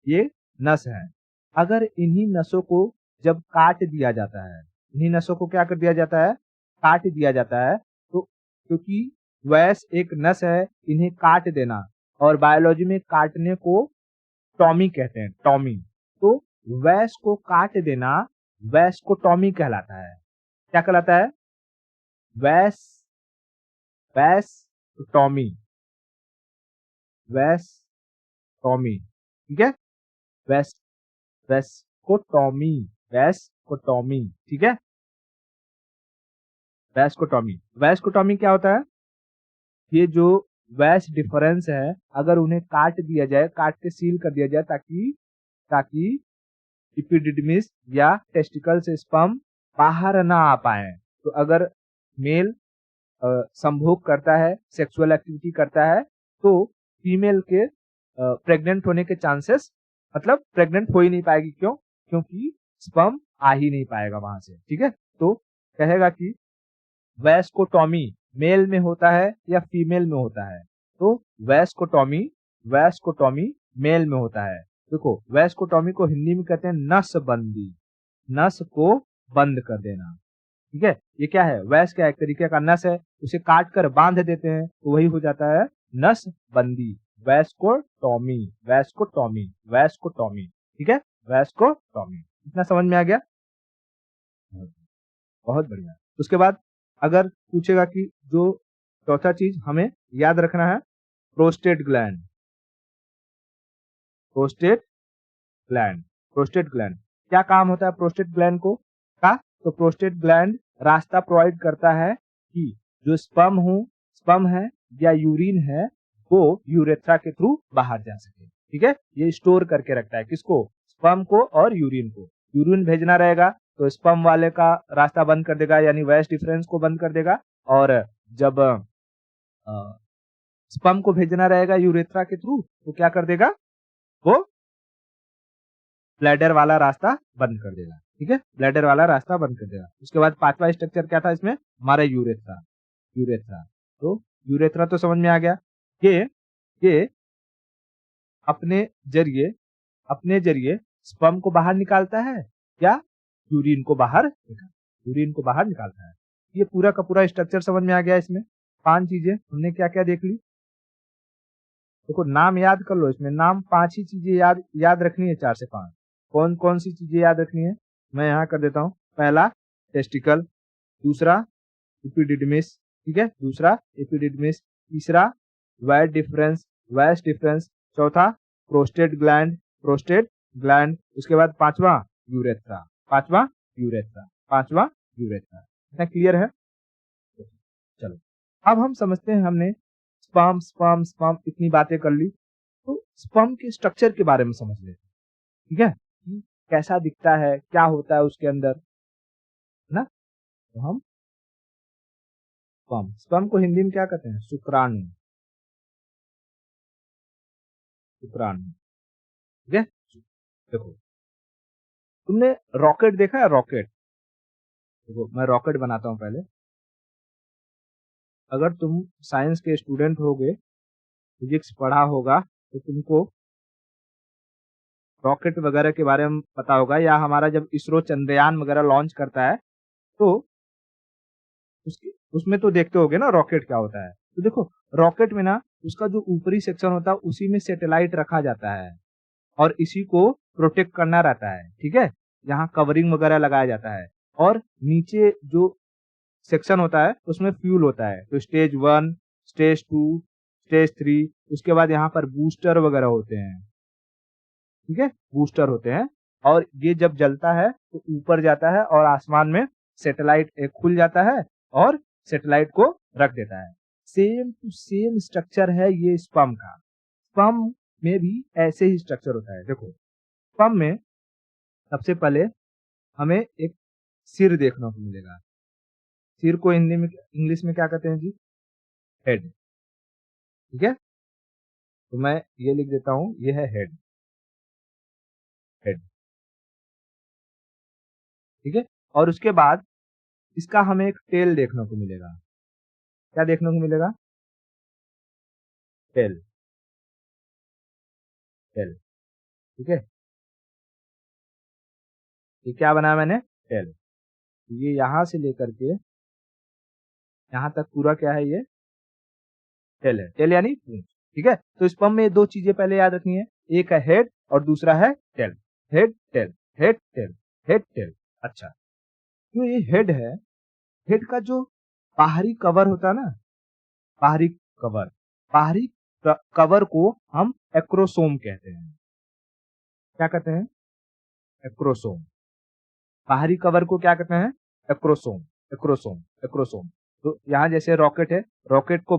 ये नस है। अगर इन्हीं नसों को जब काट दिया जाता है, इन्हीं नसों को क्या कर दिया जाता है? काट दिया जाता है। तो क्योंकि वैस एक नस है, इन्हें काट देना, और बायोलॉजी में काटने को टॉमी कहते हैं, टॉमी। तो वैस को काट देना वैस्कोटॉमी कहलाता है। क्या कहलाता है? वैस वैस्टॉमी, वैस्टॉमी। ठीक है, वैस वैस्कोटॉमी, वैस्कोटॉमी। ठीक है, वैस्कोटॉमी। वैस्कोटॉमी क्या होता है? ये जो वैस डिफरेंस है, अगर उन्हें काट दिया जाए, काट के सील कर दिया जाए, ताकि ताकि एपिडिडमिस या टेस्टिकल से स्पर्म बाहर ना आ पाए। तो अगर मेल संभोग करता है, सेक्सुअल एक्टिविटी करता है, तो फीमेल के प्रेग्नेंट होने के चांसेस, मतलब प्रेग्नेंट हो ही नहीं पाएगी। क्यों? क्योंकि स्पर्म आ ही नहीं पाएगा वहां से। ठीक है, तो कहेगा कि वैस्कोटॉमी मेल में होता है या फीमेल में होता है? तो वैस्कोटॉमी मेल में होता है। देखो, वैस्कोटॉमी को हिंदी में कहते हैं नसबंदी, नस को बंद कर देना। ठीक है, ये क्या है? वैस क्या एक तरीके का नस है, उसे काट कर बांध देते हैं, तो वही हो जाता है नस बंदी, वैस्कोटॉमी, वैस्कोटॉमी, वैस्कोटॉमी। ठीक है, वैस्कोटॉमी। इतना समझ में आ गया? बहुत बढ़िया। उसके बाद अगर पूछेगा कि जो चौथा चीज हमें याद रखना है, prostate gland, prostate gland, prostate gland क्या काम होता है प्रोस्टेट ग्लैंड को का? तो प्रोस्टेट ग्लैंड रास्ता प्रोवाइड करता है कि जो स्पर्म है या यूरिन है, वो यूरेथ्रा के थ्रू बाहर जा सके। ठीक है, ये स्टोर करके रखता है किसको? स्पर्म को और यूरिन को। यूरिन भेजना रहेगा तो स्पर्म वाले का रास्ता बंद कर देगा, यानी वैस डिफरेंस को बंद कर देगा। और जब स्पर्म को भेजना रहेगा यूरेथ्रा के थ्रू, तो क्या कर देगा? वो ब्लैडर वाला रास्ता बंद कर देगा। ठीक है, ब्लैडर वाला रास्ता बंद कर देगा। उसके बाद पांचवा स्ट्रक्चर क्या था इसमें? हमारा यूरेथ्रा, यूरेथ्रा। तो यूरेथ्रा तो समझ में आ गया। ये अपने जरिए स्पर्म को बाहर निकालता है या यूरिन को बाहर निकालता है। ये पूरा का पूरा स्ट्रक्चर समझ में आ गया। इसमें 5 चीजें हमने क्या क्या देख ली। देखो, नाम याद कर लो, इसमें नाम 5 ही चीजें याद रखनी है, 4 से 5। कौन कौन सी चीजें याद रखनी है मैं यहाँ कर देता हूँ। पहला टेस्टिकल, दूसरा एपिडिडमिस, ठीक है, दूसरा एपिडिडमिस, तीसरा वैस डिफरेंस, चौथा प्रोस्टेट ग्लैंड, उसके बाद पांचवा यूरेथ्रा। इतना क्लियर है? चलो, अब हम समझते हैं, हमने स्पर्म इतनी बातें कर ली, तो स्पर्म के स्ट्रक्चर के बारे में समझ लेते हैं। ठीक है, कैसा दिखता है, क्या होता है उसके अंदर, है ना? तो हम स्पर्म को हिंदी में क्या कहते हैं? शुक्राणु, शुक्राणु। ठीक है, देखो, तुमने रॉकेट देखा है? रॉकेट, देखो मैं रॉकेट बनाता हूं पहले। अगर तुम साइंस के स्टूडेंट होगे, फिजिक्स पढ़ा होगा, तो तुमको रॉकेट वगैरह के बारे में पता होगा। या हमारा जब इसरो चंद्रयान वगैरह लॉन्च करता है, तो उसमें तो देखते होगे ना रॉकेट क्या होता है। तो देखो, रॉकेट में ना उसका जो ऊपरी सेक्शन होता है, उसी में सैटेलाइट रखा जाता है और इसी को प्रोटेक्ट करना रहता है। ठीक है, यहाँ कवरिंग वगैरह लगाया जाता है, और नीचे जो सेक्शन होता है उसमें फ्यूल होता है। तो स्टेज 1, स्टेज 2, स्टेज 3, उसके बाद यहाँ पर बूस्टर वगैरह होते हैं। ठीक है, बूस्टर होते हैं, और ये जब जलता है तो ऊपर जाता है और आसमान में सैटेलाइट एक खुल जाता है और सैटेलाइट को रख देता है। सेम टू सेम स्ट्रक्चर है ये स्पर्म का। स्पर्म में भी ऐसे ही स्ट्रक्चर होता है। देखो, स्पर्म में सबसे पहले हमें एक सिर देखने को मिलेगा। सिर को हिंदी में, इंग्लिश में क्या कहते हैं जी? हेड। ठीक है, तो मैं ये लिख देता हूं, ये है हेड, हेड। ठीक है। और उसके बाद इसका हमें एक टेल देखने को मिलेगा। क्या देखने को मिलेगा? टेल, टेल, ठीक है। ये क्या बनाया मैंने? टेल। ये यहां से लेकर के यहां तक पूरा क्या है? ये टेल है। टेल यानी पूंछ, ठीक है। तो स्पर्म में दो चीजें पहले याद रखनी है, एक है हेड और दूसरा है tail. Head tail, head tail, head tail. अच्छा, जो ये हेड है, हेड का जो बाहरी कवर होता है ना, बाहरी कवर, बाहरी कवर को हम एक्रोसोम कहते हैं। क्या कहते हैं? एक्रोसोम। बाहरी कवर को क्या कहते हैं? Acrosome, acrosome, acrosome. तो यहाँ जैसे रॉकेट है, रॉकेट को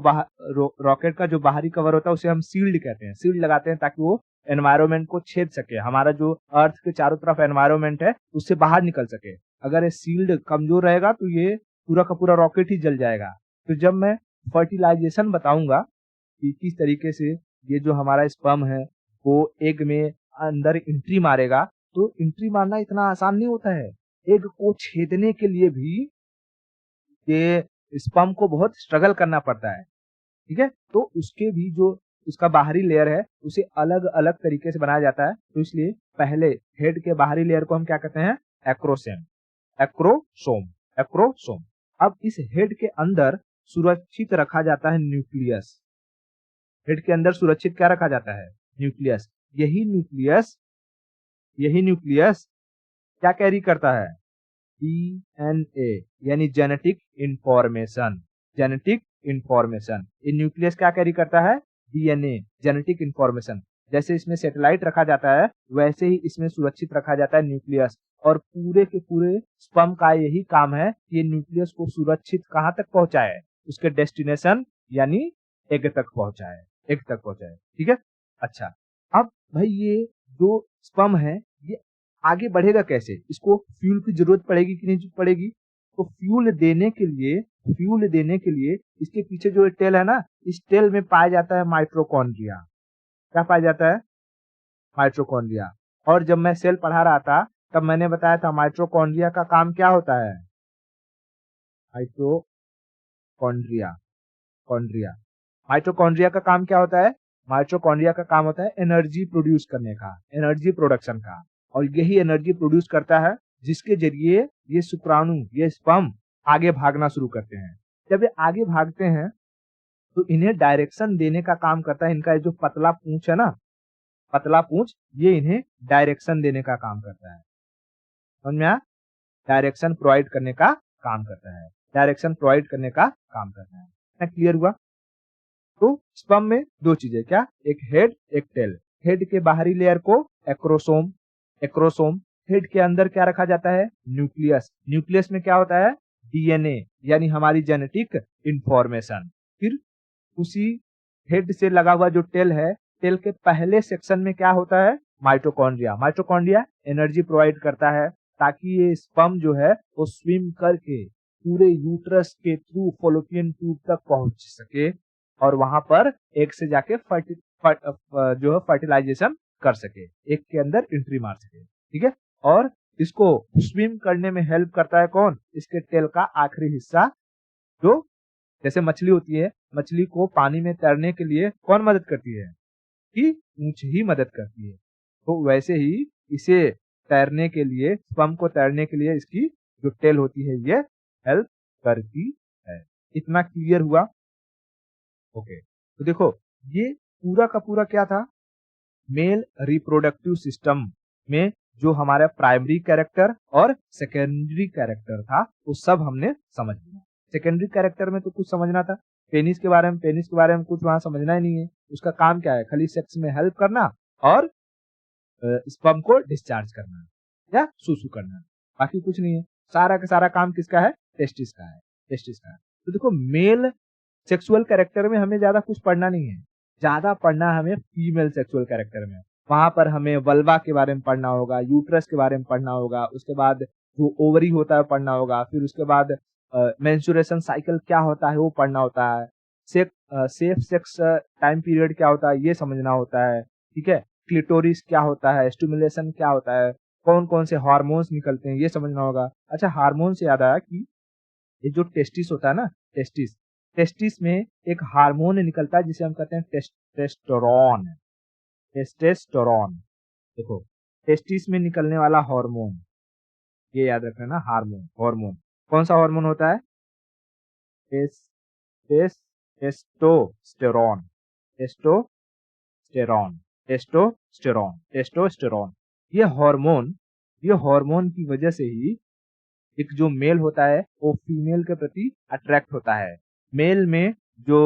रॉकेट का जो बाहरी कवर होता है उसे हम शील्ड कहते हैं। शील्ड लगाते हैं ताकि वो एनवायरमेंट को छेद सके, हमारा जो अर्थ के चारों तरफ एनवायरमेंट है उससे बाहर निकल सके। अगर ये शील्ड कमजोर रहेगा तो ये पूरा का पूरा रॉकेट ही जल जाएगा। तो जब मैं फर्टिलाइजेशन बताऊंगा कि किस तरीके से ये जो हमारा स्पर्म है वो एग में अंदर एंट्री मारेगा, तो एंट्री मारना इतना आसान नहीं होता है। एग को छेदने के लिए भी ये स्पर्म को बहुत स्ट्रगल करना पड़ता है, ठीक है। तो उसके भी जो उसका बाहरी लेयर है उसे अलग अलग तरीके से बनाया जाता है। तो इसलिए पहले हेड के बाहरी लेयर को हम क्या कहते हैं? एक्रोसेम, एक्रोसोम, एक्रोसोम। अब इस हेड के अंदर सुरक्षित रखा जाता है न्यूक्लियस। हेड के अंदर सुरक्षित क्या रखा जाता है? न्यूक्लियस। यही न्यूक्लियस, यही न्यूक्लियस क्या कैरी करता है? डीएनए यानी जेनेटिक इंफॉर्मेशन, जेनेटिक इंफॉर्मेशन। ये न्यूक्लियस क्या कैरी करता है? DNA, genetic information. जैसे इसमें सैटेलाइट रखा जाता है वैसे ही इसमें सुरक्षित रखा जाता है न्यूक्लियस। और पूरे के पूरे स्पर्म का यही काम है कि ये न्यूक्लियस को सुरक्षित कहां तक पहुंचाए? उसके डेस्टिनेशन यानी एग तक पहुंचाए, एग तक पहुंचाए, ठीक है। अच्छा, अब भाई ये जो स्पर्म है ये आगे बढ़ेगा कैसे? इसको फ्यूल की जरूरत पड़ेगी कि नहीं पड़ेगी? तो फ्यूल देने के लिए, फ्यूल देने के लिए इसके पीछे जो टेल है ना, इस टेल में पाया जाता है माइटोकॉन्ड्रिया। क्या पाया जाता है? माइटोकॉन्ड्रिया। और जब मैं सेल पढ़ा रहा था तब मैंने बताया था माइटोकॉन्ड्रिया का काम क्या होता है? माइटोकॉन्ड्रिया, कॉन्ड्रिया, माइटोकॉन्ड्रिया का काम क्या होता है? माइटोकॉन्ड्रिया का काम होता है एनर्जी प्रोड्यूस करने का, एनर्जी प्रोडक्शन का। और यही एनर्जी प्रोड्यूस करता है जिसके जरिए ये शुक्राणु, ये स्पर्म आगे भागना शुरू करते हैं। जब ये आगे भागते हैं तो इन्हें डायरेक्शन देने का काम करता है। इनका जो पतला पूंछ है ना, पतला पूंछ, ये इन्हें डायरेक्शन देने का काम करता है। समझ में आया? डायरेक्शन प्रोवाइड करने का काम करता है, डायरेक्शन प्रोवाइड करने का काम करता है। क्या क्लियर हुआ? तो स्पर्म में दो चीजें, क्या? एक हेड, एक टेल। हेड के बाहरी लेयर को एक्रोसोम, एक्रोसोम। हेड के अंदर क्या रखा जाता है? न्यूक्लियस। न्यूक्लियस में क्या होता है? डीएनए यानी हमारी जेनेटिक इंफॉर्मेशन। फिर उसी हेड से लगा हुआ जो टेल है, टेल के पहले सेक्शन में क्या होता है? माइटोकॉन्ड्रिया। माइटोकॉन्ड्रिया एनर्जी प्रोवाइड करता है ताकि ये स्पर्म जो है वो स्विम करके पूरे यूट्रस के थ्रू फॉलोपियन ट्यूब तक पहुंच सके और वहां पर एक से जाके जो है फर्टिलाइजेशन कर सके, एक के अंदर एंट्री मार सके, ठीक है। और इसको स्विम करने में हेल्प करता है कौन? इसके टेल का आखिरी हिस्सा, जो जैसे मछली होती है, मछली को पानी में तैरने के लिए कौन मदद करती है? कि पूंछ ही मदद करती है। तो वैसे ही इसे तैरने के लिए, स्पर्म को तैरने के लिए इसकी जो टेल होती है ये हेल्प करती है। इतना क्लियर हुआ? ओके। तो देखो ये पूरा का पूरा क्या था? मेल रिप्रोडक्टिव सिस्टम में जो हमारा प्राइमरी कैरेक्टर और सेकेंडरी कैरेक्टर था वो सब हमने समझ लिया। सेकेंडरी कैरेक्टर में तो कुछ समझना था, पेनिस के बारे में, पेनिस के बारे में कुछ वहां समझना ही नहीं है। उसका काम क्या है? खाली सेक्स में हेल्प करना और स्पर्म को डिस्चार्ज करना या सुसु करना, बाकी कुछ नहीं है। सारा का सारा काम किसका है? टेस्टिस का है, टेस्टिस का है। तो देखो मेल सेक्सुअल कैरेक्टर में हमें ज्यादा कुछ पढ़ना नहीं है, ज्यादा पढ़ना हमें फीमेल सेक्सुअल कैरेक्टर में। वहां पर हमें वल्वा के बारे में पढ़ना होगा, यूट्रस के बारे में पढ़ना होगा, उसके बाद जो ओवरी होता है पढ़ना होगा, फिर उसके बाद मेंस्ट्रुएशन साइकिल क्या होता है वो पढ़ना होता है, सेफ सेक्स टाइम पीरियड क्या होता है ये समझना होता है, ठीक है। क्लिटोरिस क्या होता है, स्टिमुलेशन क्या होता है, कौन-कौन से हार्मोन्स निकलते हैं ये समझना होगा। अच्छा, हार्मोन से याद आया कि ये जो टेस्टिस होता है ना, टेस्टिस, टेस्टिस में एक हार्मोन निकलता है जिसे हम कहते हैं टेस्टोस्टेरोन। टेस्टोस्टेरोन, देखो, टेस्टिस में निकलने वाला हार्मोन, ये याद रखना ना, हार्मोन, हार्मोन। कौन सा हार्मोन होता है? टेस टेस टेस्टोस्टेरोन, टेस्टोस्टेरोन, टेस्टोस्टेरोन, टेस्टोस्टेरोन। ये हार्मोन की वजह से ही एक जो मेल होता है वो फीमेल के प्रति अट्रैक्ट होता है। मेल में जो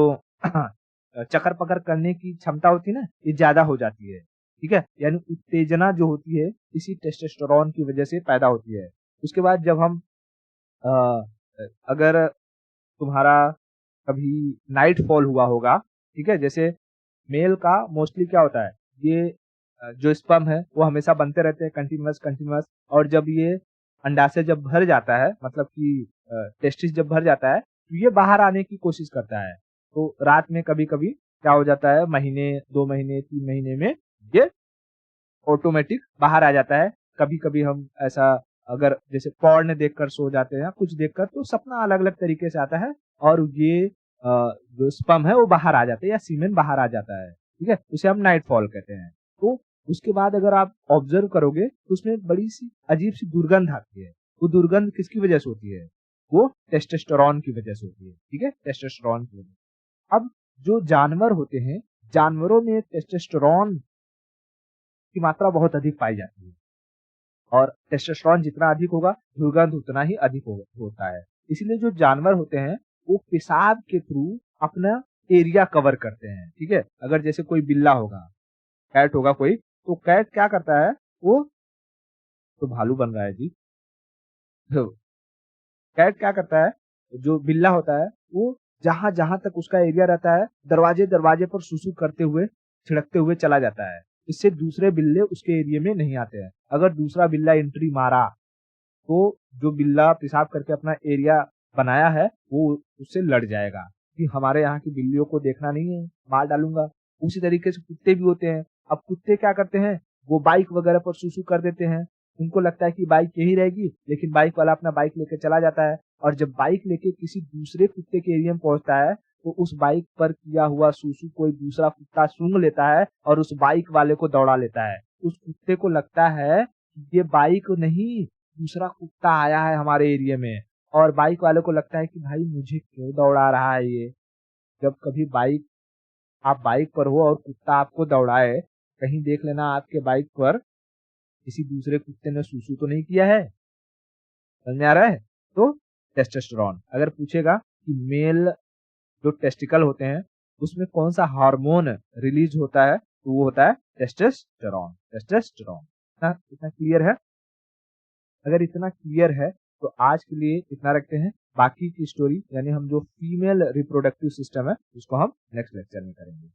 चक्कर-पकड़ करने की क्षमता होती है ना, ये ज़्यादा हो जाती है, ठीक है? यानी उत्तेजना जो होती है इसी टेस्टोस्टेरोन की वजह से पैदा होती है। उसके बाद जब हम अ, अगर तुम्हारा कभी नाइट फॉल हुआ होगा, ठीक है? जैसे मेल का मोस्टली क्या होता है, ये जो स्पर्म है वो हमेशा बनते रहते हैं कंटीन्यूअस कंटीन्यूअस, और जब ये अंडाशय जब भर जाता है, मतलब कि टेस्टिस जब भर जाता है, तो ये बाहर आने की कोशिश करता है। तो रात में कभी-कभी क्या हो जाता है, महीने, 2 महीने, 3 महीने में ये ऑटोमेटिक बाहर आ जाता है। कभी-कभी हम ऐसा, अगर जैसे पॉर्न देखकर सो जाते हैं, कुछ देखकर, तो सपना अलग-अलग तरीके से आता है और ये जो स्पर्म है वो बाहर आ जाता है या सीमेन बाहर आ जाता है, ठीक है? उसे हम नाइट फॉल कहते हैं। तो उसके बाद अगर आप ऑब्जर्व करोगे तो उसमें बड़ी-सी अजीब-सी दुर्गंध आती है। वो दुर्गंध किसकी वजह से होती है? वो टेस्टोस्टेरोन की वजह से होती है, ठीक है? टेस्टोस्टेरोन की वजह। अब जो जानवर होते हैं, जानवरों में टेस्टोस्टेरोन की मात्रा बहुत अधिक पाई जाती है और टेस्टोस्टेरोन जितना अधिक होगा, दुर्गंध उतना ही अधिक होता है। इसीलिए जो जानवर होते हैं, वो पेशाब के थ्रू अपना एरिया कवर करते हैं, ठीक है? अगर जैसे कोई बिल्ला होगा, कैट होगा कोई, तो कैट क्या करता है, वो तो भालू बन रहा है जी। तो कैट क्या करता है, जो बिल्ला होता है, वो जहाँ-जहाँ तक उसका एरिया रहता है, दरवाजे-दरवाजे पर सूसू करते हुए, छिड़कते हुए चला जाता है। इससे दूसरे बिल्ले उसके एरिया में नहीं आते हैं। अगर दूसरा बिल्ला एंट्री मारा, तो जो बिल्ला पेशाब करके अपना एरिया बनाया है, वो उससे लड़ जाएगा कि हमारे यहाँ की बिल्लियों को देखना नहीं है, मार डालूँगा। उसी तरीके से कुत्ते भी होते हैं। अब कुत्ते क्या करते हैं, वो बाइक वगैरह पर सूसू कर देते हैं। उनको लगता है कि बाइक यहीं रहेगी, लेकिन बाइक वाला अपना बाइक लेके चला जाता है और जब बाइक लेके किसी दूसरे कुत्ते के एरिया में पहुँचता है, तो उस बाइक पर किया हुआ सूसू कोई दूसरा कुत्ता सूंघ लेता है और उस बाइक वाले को दौड़ा लेता है। उस कुत्ते को लगता है कि ये बाइक नहीं, दूसरा कुत्ता आया है हमारे एरिया में, और बाइक वाले को लगता है कि भाई मुझे क्यों दौड़ा रहा है ये। जब कभी आप बाइक पर हो और कुत्ता आपको दौड़ाए, कहीं देख लेना आपके बाइक पर किसी दूसरे कुत्ते ने सूसू तो नहीं किया है। समझ में आ रहा है? तो टेस्टोस्टेरोन अगर पूछेगा कि मेल जो टेस्टिकल होते हैं उसमें कौन सा हार्मोन रिलीज होता है, तो वो होता है टेस्टोस्टेरोन। टेस्टोस्टेरोन। इतना क्लियर है? अगर इतना क्लियर है तो आज के लिए इतना रखते हैं। बाकी की स्टोरी, यानी हम जो फीमेल रिप्रोडक्टिव सिस्टम है उसको हम नेक्स्ट लेक्चर में करेंगे।